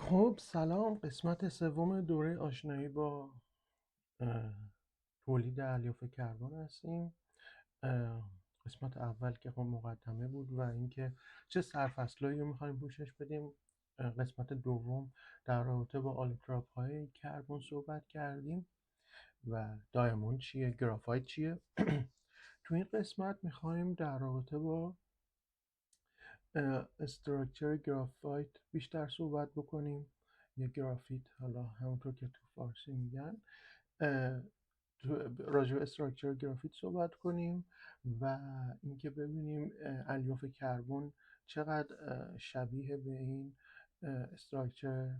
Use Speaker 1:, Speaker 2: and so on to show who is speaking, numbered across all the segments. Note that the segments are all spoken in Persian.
Speaker 1: خب سلام، قسمت سوم دوره آشنایی با اه، تولید الیاف کربن هستیم. قسمت اول که خب مقدمه بود و اینکه چه سرفصلایی رو میخوایم پوشش بدیم. قسمت دوم در رابطه با آلیتراپ های کربن صحبت کردیم و دایموند چیه، گرافایت چیه. تو این قسمت میخوایم در رابطه با استراکچر گرافایت بیشتر صحبت بکنیم یا گرافیت، حالا همونطور که تو فارسی میگن. اه، راجع به استراکچر گرافیت صحبت کنیم و اینکه ببینیم الیاف کربن چقدر شبیه به این استراکچر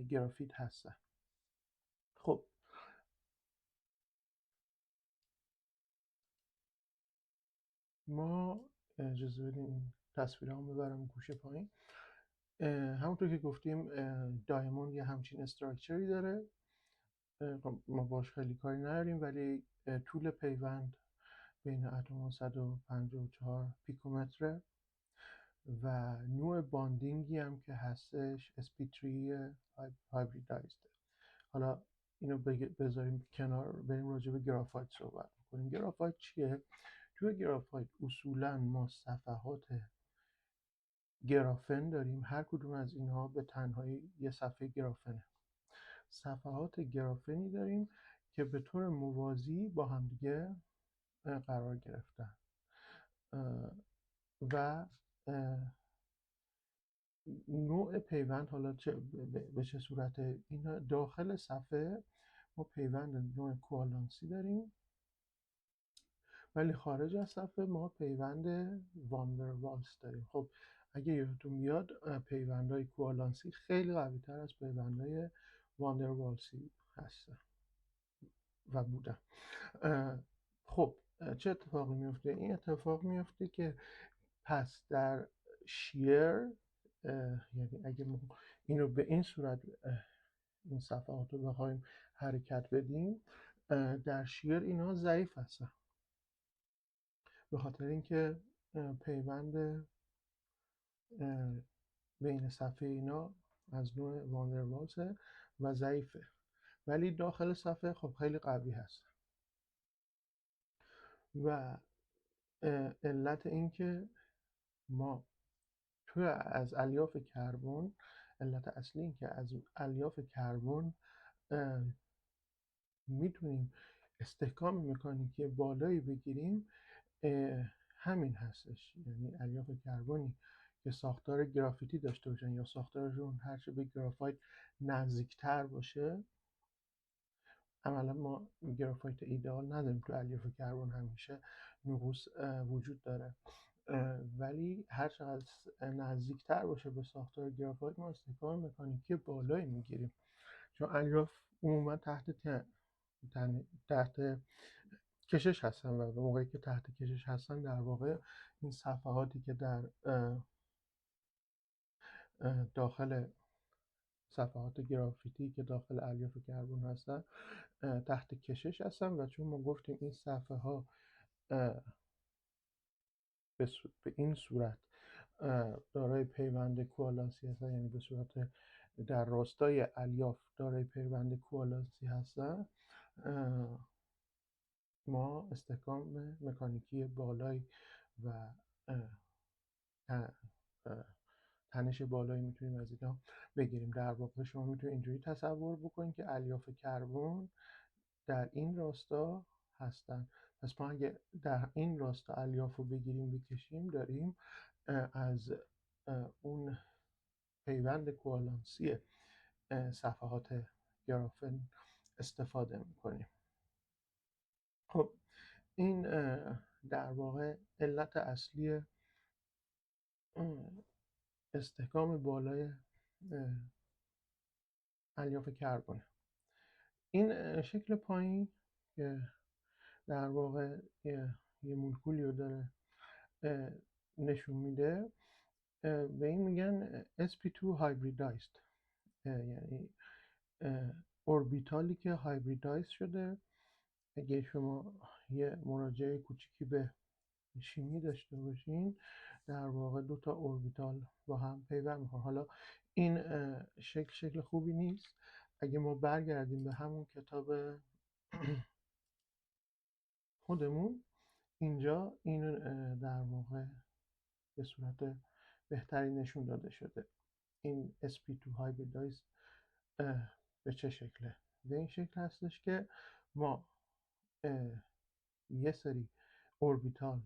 Speaker 1: گرافیت هستن. خب ما اجازه بدیم این تصویر هم ببرم گوشه پایین. همونطور که گفتیم دایموند یه همچین استراکچری داره. خب ما باش خیلی کاری نداریم، ولی طول پیوند بین اتم‌ها 154 پیکومتره و نوع باندینگی هم که هستش sp3 هایبریدایزده. حالا اینو بذاریم کنار، بریم راجع به گرافایت صحبت کنیم. گرافایت چیه؟ توی گرافایت اصولا ما صفحات گرافن داریم، هر کدوم از اینها به تنهایی یه صفحه گرافنه. صفحات گرافنی داریم که به طور موازی با همدیگه قرار گرفتن و نوع پیوند، حالا به چه صورت، این داخل صفحه ما پیوند نوع کوالانسی داریم، ولی خارج از صفحه ما پیوند واندروالس داریم. خب اگه یادتون بیاد پیوندهای کوالانسی خیلی قوی تر از پیوندهای واندروالسی هستن و بودن. خب چه اتفاقی میفته؟ این اتفاق میفته که پس در شیر، یعنی اگه ما اینو به این صورت این صفحات رو بخوایم حرکت بدیم، در شیر اینا ضعیف هستن، به خاطر اینکه پیوند بین صفحه اینا از نوع واندروالسه و ضعیفه، ولی داخل صفحه خب خیلی قوی هست. و علت این که ما توی از الیاف کربن، علت اصلی این که از الیاف کربن میتونیم استحکام مکانیکی بالایی بگیریم همین هستش. یعنی الیاف کربنی که ساختار گرافیتی داشته باشن یا ساختارشون هرچه به گرافایت نزدیکتر باشه، عملا ما گرافایت ایدئال نداریم، تو الیاف کربن همیشه نقوص وجود داره، ولی هر چقدر نزدیکتر باشه به ساختار گرافایت ما استحکام مکانیکی بالایی میگیریم، چون الیاف عموما تحت کشش هستن و به موقعی که تحت کشش هستن در واقع این صفحاتی که در داخل صفحات گرافیتی که داخل الیاف کربن هستن تحت کشش هستن و چون ما گفتیم این صفحه ها به این صورت دارای پیوند کوالانسی هستن، یعنی به صورت در راستای الیاف دارای پیوند کوالانسی هستن، ما استحکام مکانیکی بالایی و تنش بالایی میتونیم از اینا بگیریم. در واقع شما میتونید اینجوری تصور بکنید که الیاف کربن در این راستا هستن. پس ما اگه در این راستا الیاف رو بگیریم بکشیم، داریم از اون پیوند کوالانسی صفحات گرافن استفاده میکنیم. خب این در واقع علت اصلی استحکام بالای الیاف کربن. این شکل پایین که در واقع یه مولکولی رو داره نشون میده، به این میگن sp2 hybridized، یعنی اوربیتالی که هایبریدایز شده. اگه شما یه مراجعه کوچیکی به شیمی داشته باشین، در واقع دو تا اوربیتال با هم پیوند میکنن. حالا این شکل خوبی نیست. اگه ما برگردیم به همون کتاب خودمون، اینجا این در واقع به صورت بهتری نشون داده شده. این sp2 hybridized به چه شکله؟ به این شکل هستش که ما یه سری اوربیتال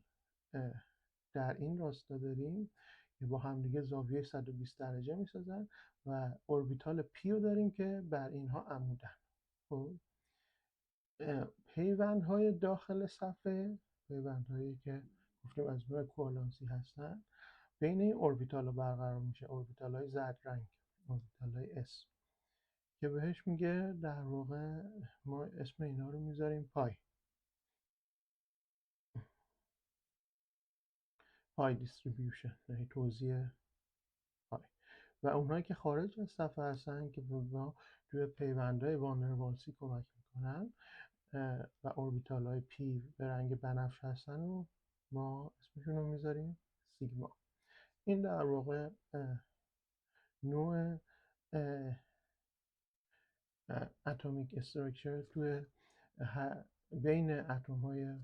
Speaker 1: در این راستا داریم که با همدیگه زاویه 120 درجه میسازن و اوربیتال پی رو داریم که بر اینها عمودن. خب پیوندهای داخل صفحه، پیوندهایی که گفتیم از نوع کوالانسی هستن، بین این اوربیتال ها برقرار میشه. اوربیتال های زرد رنگ، اوربیتال های S که بهش میگه در واقع ما اسم اینا رو میذاریم پای دیستریبیوشن، یعنی توزیع پای. و اونهایی که خارج از صفحه هستن که به ما توی پیوندهای واندروالسی کمک میکنن و اوربیتال های پی به رنگ بنفش هستن و ما اسمشون رو میذاریم سیگما. این در واقع نوع اتمیک استراکچر توی بین اتم های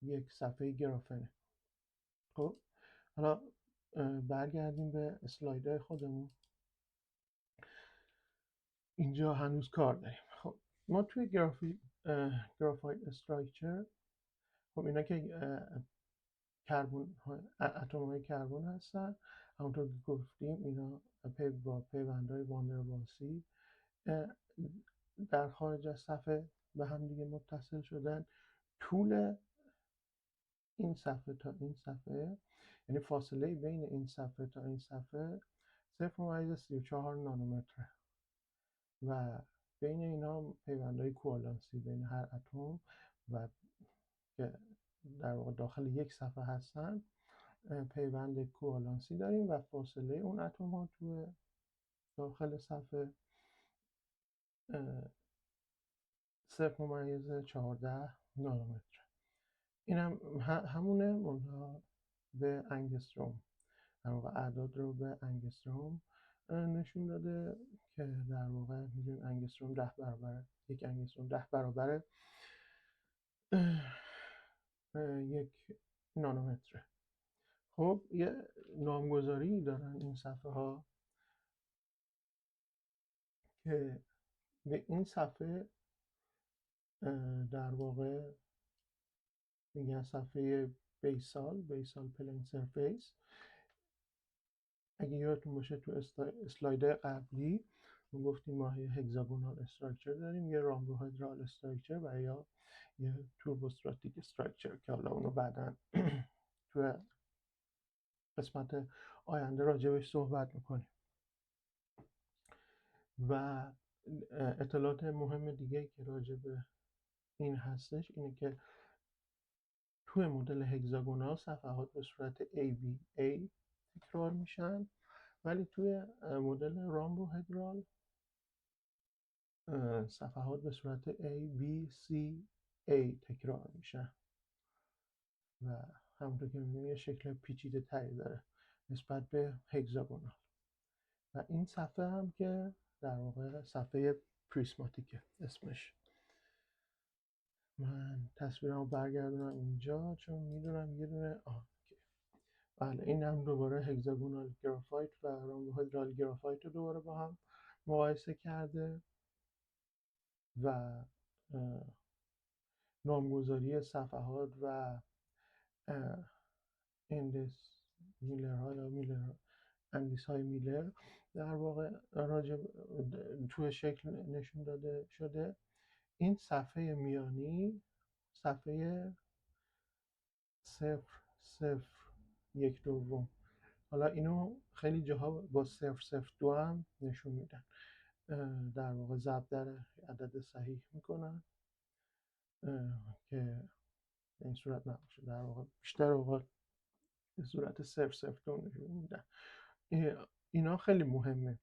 Speaker 1: یک صفحه گرافنه. خب حالا برگردیم به اسلایدهای خودمون. اینجا هنوز کار داریم. خب ما توی گرافایت استراکچر، خب اینا که کربن اتم های کربن هستن، همونطور که گفتیم اینا با پیوندهای واندروالسی در خارج از صفحه به هم دیگه متصل شدن. طول این صفحه تا این صفحه، یعنی فاصله بین این صفحه تا این صفحه 0.34 نانومتره و بین اینا پیوندهای کوالانسی بین هر اتم و که در واقع داخل یک صفحه هستن پیوند کوالانسی داریم و فاصله اون اتم ها تو داخل صفحه 0.14 نانومتر. این هم همونه، منتها به انگستروم، در واقع اعداد رو به انگستروم نشون داده که در واقع میدونیم انگستروم 10 برابره، یک انگستروم 10 برابره یک نانومتره. خب یه نامگذاری دارن این صفحه ها که به این صفحه در واقع میگن صفحه بیسال پلین سرفیس. اگه یادتون باشه تو اسلاید قبلی ما گفتیم ما یه هگزاگونال استراکچر داریم، یه رامبوهدرال استراکچر و یا یه توربوستراتیک استراکچر که حالا اونو بعداً تو قسمت آینده راجبش صحبت میکنیم. و اطلاعات مهم دیگه که راجب این هستش اینه که توی مدل هگزاگونال صفحات به صورت ABA تکرار میشن، ولی توی مدل رامبوهدرال صفحات به صورت ABCA تکرار میشن و همونطور که می‌بینید یه شکل پیچیده تری داره نسبت به هگزاگونال. و این صفحه هم که در واقع صفحه پریسماتیکه اسمش. من تصویرمو برگردونم اینجا چون میدونم یه دونه بله این هم دوباره هگزاگونال گرافایت و رامبوهدرال گرافایت رو دوباره با هم مقایسه کرده و نامگذاری صفحات و اندس میلر ها یا اندیس های میلر در واقع راجب توی شکل نشون داده شده. این صفحه میانی صفحه 0.012، حالا اینو خیلی جاها با 0.02 هم نشون میدن، در واقع ضرب در عدد صحیح میکنن که به این صورت نباشه، در واقع بیشتر اوقات به صورت 0.02 نشون میدن. اینا خیلی مهمه.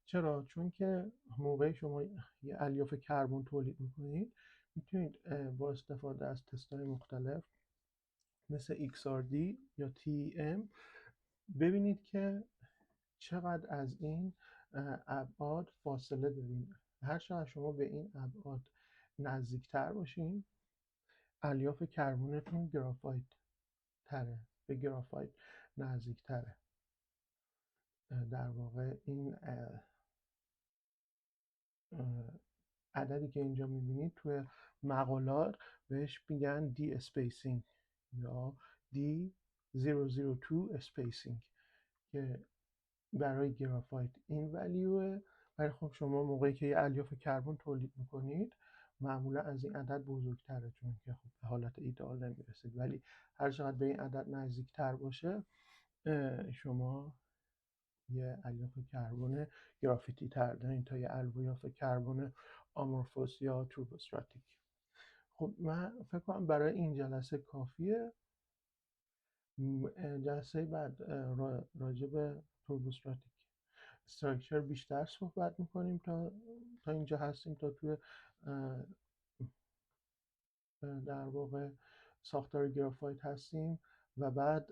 Speaker 1: چرا؟ چون که موقعی شما یه الیاف کربن تولید میکنید میتونید با استفاده از تست‌های مختلف مثل XRD یا TEM ببینید که چقدر از این ابعاد فاصله داریم. هر چقدر شما به این ابعاد نزدیکتر باشین، الیاف کربنتون گرافایت تره، به گرافایت نزدیکتره. در واقع این عددی که اینجا میبینید توی مقالات بهش میگن دی اسپیسینگ یا دی 002 اسپیسینگ که برای گرافایت این ولیوه. ولی خب شما موقعی که یه الیاف کربن تولید میکنید معمولا از این عدد بزرگتره، چون که خب به حالت ایدئال نمیرسید. ولی هر چقدر به این عدد نزدیکتر باشه شما یه الیاف کربن گرافیتی تر دارین تا یه الیاف کربن آمورفوس یا توربوستراتیک. خب من فکر کنم برای این جلسه کافیه. جلسه بعد راجع به توربوستراتیک استراکچر بیشتر صحبت میکنیم. تا اینجا هستیم، تا توی در واقع ساختار گرافایت هستیم و بعد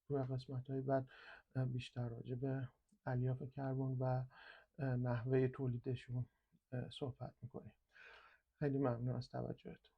Speaker 1: روی قسمت های بعد بیشتر راجع به الیاف کربن و نحوه تولیدشون صحبت میکنیم. خیلی ممنون از توجهتون.